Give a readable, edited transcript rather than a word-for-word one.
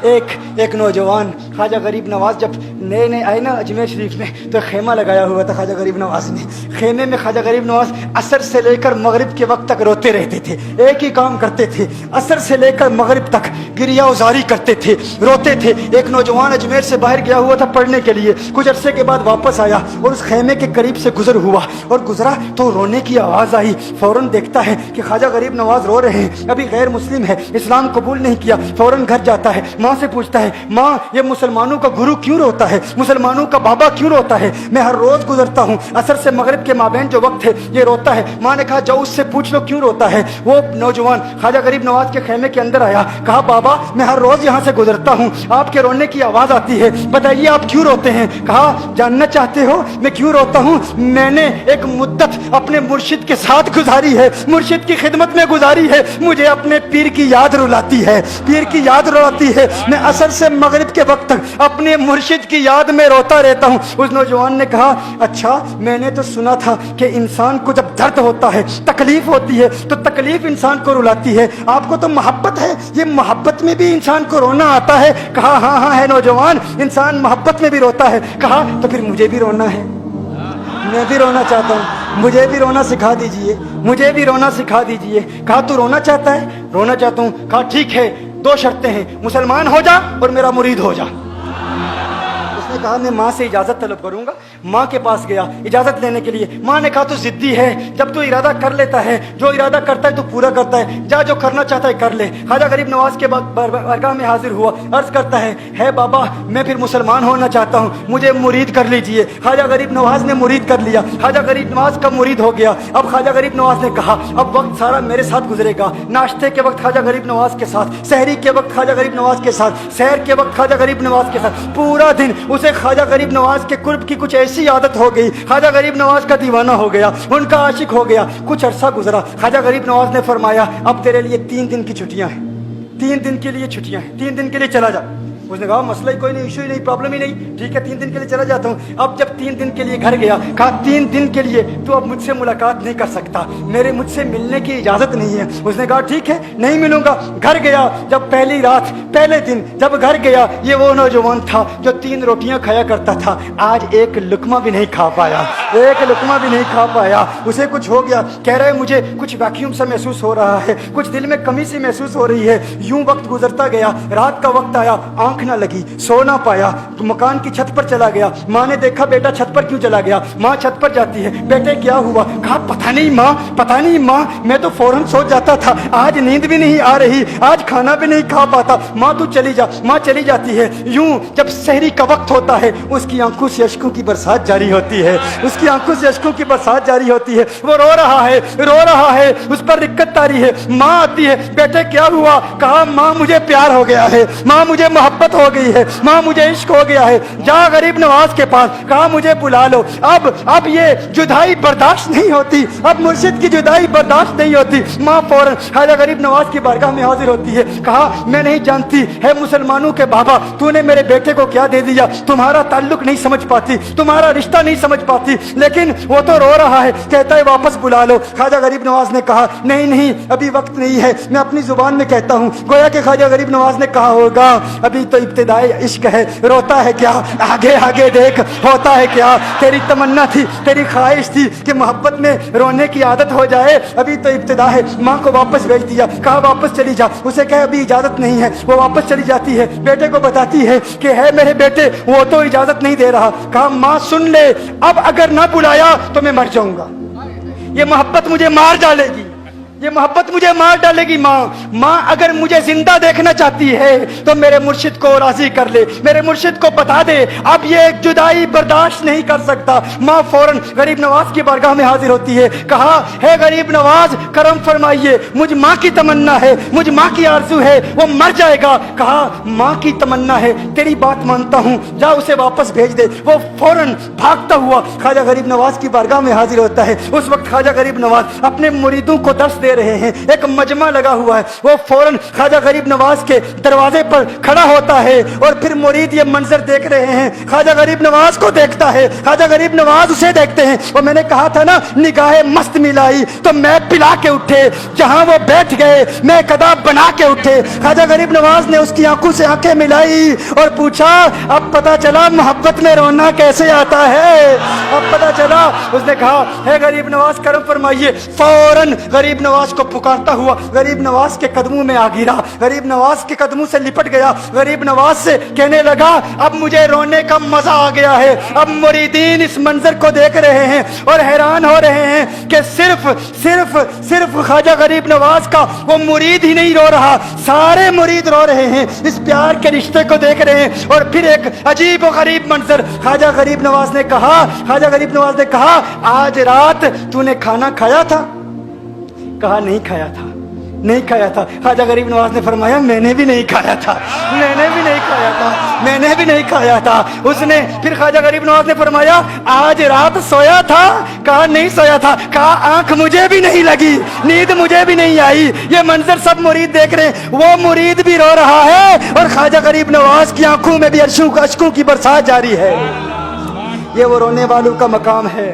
एक नौजवान ख्वाजा गरीब नवाज जब नए नए आए ना अजमेर शरीफ में, तो खेमा लगाया हुआ था ख्वाजा गरीब नवाज ने। खेमे में ख्वाजा गरीब नवाज असर से लेकर मगरिब के वक्त तक रोते रहते थे, एक ही काम करते थे, असर से लेकर मगरिब तक गिरिया उजारी करते थे, रोते थे। एक नौजवान अजमेर से बाहर गया हुआ था पढ़ने के लिए, कुछ अरसे के बाद वापस आया और उस खेमे के करीब से गुजर हुआ और गुजरा तो रोने की आवाज़ आई। फौरन देखता है कि ख्वाजा गरीब नवाज रो रहे हैं, अभी गैर मुस्लिम है, इस्लाम कबूल नहीं किया। फौरन घर जाता है, माँ से पूछता है, माँ ये मुसलमानों का गुरु क्यों रोता है, मुसलमानों का बाबा क्यों रोता है? मैं हर रोज गुजरता हूँ, असर से मगरिब के माबैन जो वक्त है ये रोता है। माँ ने कहा जाओ उससे पूछ लो क्यों रोता है। वो नौजवान ख्वाजा गरीब नवाज के खेमे के अंदर आया, कहा बाबा मैं हर रोज यहाँ से गुजरता हूँ, आपके रोने की आवाज आती है, बताइए आप क्यों रोते हैं? कहा जानना चाहते हो मैं क्यों रोता हूँ? मैंने एक मुद्दत अपने मुर्शिद के साथ गुजारी है, मुर्शिद की खिदमत में गुजारी है, मुझे अपने पीर की याद रुलाती है, पीर की याद रुलाती है। मैं असर से मगरिब के वक्त तक अपने मुर्शिद की याद में रोता रहता हूँ। उस नौजवान ने कहा अच्छा मैंने तो सुना था कि इंसान को जब दर्द होता है, तकलीफ होती है, तो तकलीफ इंसान को रुलाती है, आपको तो मोहब्बत है, ये मोहब्बत में भी इंसान को रोना आता है? कहा हाँ हाँ है नौजवान, इंसान मोहब्बत में भी रोता है। कहा तो फिर मुझे भी रोना है, मैं भी रोना चाहता हूँ, मुझे भी रोना सिखा दीजिए, मुझे भी रोना सिखा दीजिए। कहा तू रोना चाहता है? रोना चाहता हूँ। कहा ठीक है, दो शर्तें हैं, मुसलमान हो जा और मेरा मुरीद हो जा। उसने कहा मैं माँ से इजाज़त तलब करूंगा। माँ के पास गया इजाज़त लेने के लिए। माँ ने कहा तू जिद्दी है, जब तू इरादा कर लेता है, जो इरादा करता है तो पूरा करता है, जा जो करना चाहता है कर ले। ख्वाजा गरीब नवाज के बारगाह में हाजिर हुआ, अर्ज करता है बाबा मैं फिर मुसलमान होना चाहता हूँ, मुझे मुरीद कर लीजिए। ख्वाजा गरीब नवाज ने मुरीद कर लिया, ख्वाजा गरीब नवाज का मुरीद हो गया। अब ख्वाजा गरीब नवाज ने कहा अब वक्त सारा मेरे साथ गुजरेगा, नाश्ते के वक्त ख्वाजा गरीब नवाज के साथ, सहरी के वक्त ख्वाजा गरीब नवाज के साथ, सैर के वक्त ख्वाजा गरीब नवाज के साथ, पूरा दिन उसे ख्वाजा गरीब नवाज के कुर्ब की कुछ ऐसी आदत हो गई, ख्वाजा गरीब नवाज का दीवाना हो गया, उनका आशिक हो गया। कुछ अरसा गुजरा, ख्वाजा गरीब नवाज ने फरमाया अब तेरे लिए 3 दिन की छुट्टियां हैं, 3 दिन के लिए छुट्टियां हैं, 3 दिन के लिए चला जा। उसने कहा मसला ही कोई नहीं, इशू ही नहीं, प्रॉब्लम ही नहीं, ठीक है 3 दिन के लिए चला जाता हूँ। अब जब 3 दिन के लिए घर गया, कहा 3 दिन के लिए तू अब मुझसे मुलाकात नहीं कर सकता, मेरे मुझसे मिलने की इजाज़त नहीं है। उसने कहा ठीक है नहीं मिलूंगा। घर गया, जब पहली रात पहले दिन जब घर गया, ये वो नौजवान था जो 3 रोटियां खाया करता था, आज एक लुकमा भी नहीं खा पाया, एक लुकमा भी नहीं खा पाया। उसे कुछ हो गया, कह रहा है मुझे कुछ वैक्यूम सा महसूस हो रहा है, कुछ दिल में कमी सी महसूस हो रही है। यूं वक्त गुजरता गया, रात का वक्त आया, आंख ना लगी, सो ना पाया, तो मकान की छत पर चला गया। माँ ने देखा बेटा छत पर क्यों चला गया? माँ छत पर जाती है, बेटे क्या हुआ? कहा पता नहीं माँ, पता नहीं माँ, मैं तो फौरन सो जाता था, आज नींद भी नहीं आ रही, आज खाना भी नहीं खा पाता। माँ तू चली जा। माँ चली जाती है। यूं जब सहरी का वक्त होता है, उसकी आंखों से अश्कों की बरसात जारी होती है, उसकी आंखों से अश्कों की बरसात जारी होती है। वो रो रहा है, रो रहा है, उस पर दिक्कत तारी है। माँ आती है, बेटे क्या हुआ? कहा माँ मुझे प्यार हो गया है, माँ मुझे मोहब्बत हो गई है, माँ मुझे इश्क हो गया है, जा गरीब नवाज के पास, कहा मुझे बुला लो। अब ये जुदाई बर्दाश्त नहीं होती, अब मुर्शिद की जुदाई बर्दाश्त नहीं होती। माँ फौरन ख्वाजा गरीब नवाज की बारगाह में हाजिर होती है। कहा मैं नहीं जानती है मुसलमानों के बाबा, तूने मेरे बेटे को क्या दे दिया, तुम्हारा ताल्लुक नहीं समझ पाती, तुम्हारा रिश्ता नहीं समझ पाती, लेकिन वो तो रो रहा है, कहता है वापस बुला लो। ख्वाजा गरीब नवाज ने कहा नहीं नहीं अभी वक्त नहीं है, मैं अपनी जुबान में कहता हूँ। गोया के ख्वाजा गरीब नवाज ने कहा होगा अभी तो इब्तिदाई इश्क है, रोता है क्या, आगे आगे देख होता है क्या। तेरी तमन्ना थी, तेरी ख्वाहिश थी कि मोहब्बत में रोने की आदत हो जाए, अभी तो इब्तिदा है। माँ को वापस भेज दिया, कहा वापस चली जा। उसे कहा अभी इजाजत नहीं है, वो वापस चली जाती है, बेटे को बताती है कि है मेरे बेटे वो तो इजाजत नहीं दे रहा। कहा माँ सुन ले, अब अगर ना बुलाया तो मैं मर जाऊंगा, ये मोहब्बत मुझे मार डालेगी, ये मोहब्बत मुझे मार डालेगी। माँ अगर मुझे जिंदा देखना चाहती है तो मेरे मुर्शिद को राजी कर ले, मेरे मुर्शिद को बता दे अब ये जुदाई बर्दाश्त नहीं कर सकता। माँ फौरन गरीब नवाज की बारगाह में हाजिर होती है। कहा है गरीब नवाज करम फरमाइए, मुझ माँ की तमन्ना है, मुझ माँ की आरज़ू है, वो मर जाएगा। कहा माँ की तमन्ना है, तेरी बात मानता हूँ, जा उसे वापस भेज दे। वो फौरन भागता हुआ ख्वाजा गरीब नवाज की बारगाह में हाजिर होता है। उस वक्त ख्वाजा गरीब नवाज अपने मुरीदों को दर्श دے رہے ہیں, ایک مجمع لگا ہوا ہے. وہ فوراً خواجہ غریب نواز کے دروازے پر کھڑا ہوتا ہے اور پھر مرید یہ منظر دیکھ رہے ہیں. خواجہ غریب نواز کو دیکھتا ہے, خواجہ غریب نواز اسے دیکھتے ہیں. اور میں نے کہا تھا نا نگاہ مست ملائی تو میں پلا کے اٹھے, جہاں وہ بیٹھ گئے میں قدا بنا کے اٹھے. خواجہ غریب نواز نے اس کی آنکھوں سے آنکھیں ملائی اور پوچھا اب پتا چلا محبت میں رونا کیسے آتا ہے, اب پتا چلا. اس نے کہا ہے غریب نواز کرم فرمائیے. فوراً غریب نواز کو پکارتا ہوا غریب نواز کے قدموں میں آ گرا, غریب نواز کے قدموں سے لپٹ گیا. غریب نواز سے کہنے لگا اب مجھے رونے کا مزہ آ گیا ہے. اب مریدین اس منظر کو دیکھ رہے ہیں اور حیران ہو رہے ہیں کہ صرف خواجہ غریب نواز کا وہ مرید ہی نہیں رو رہا, سارے مرید رو رہے ہیں, اس پیار کے رشتے کو دیکھ رہے ہیں. اور پھر ایک عجیب و غریب منظر, خواجہ غریب نواز نے کہا آج رات تو نے کھانا کھایا تھا؟ کہا نہیں کھایا تھا, نہیں کھایا تھا. خواجہ غریب نواز نے فرمایا میں نے بھی نہیں کھایا تھا, میں نے بھی نہیں کھایا تھا, میں نے بھی نہیں کھایا تھا. اس نے پھر خواجہ غریب نواز نے فرمایا آج رات سویا تھا؟ کہا نہیں سویا تھا. کہا آنکھ مجھے بھی نہیں لگی, نیند مجھے بھی نہیں آئی. یہ منظر سب مرید دیکھ رہے ہیں, وہ مرید بھی رو رہا ہے اور خواجہ غریب نواز کی آنکھوں میں بھی اشکوں کی برسات جاری ہے. یہ وہ رونے والوں کا مقام ہے.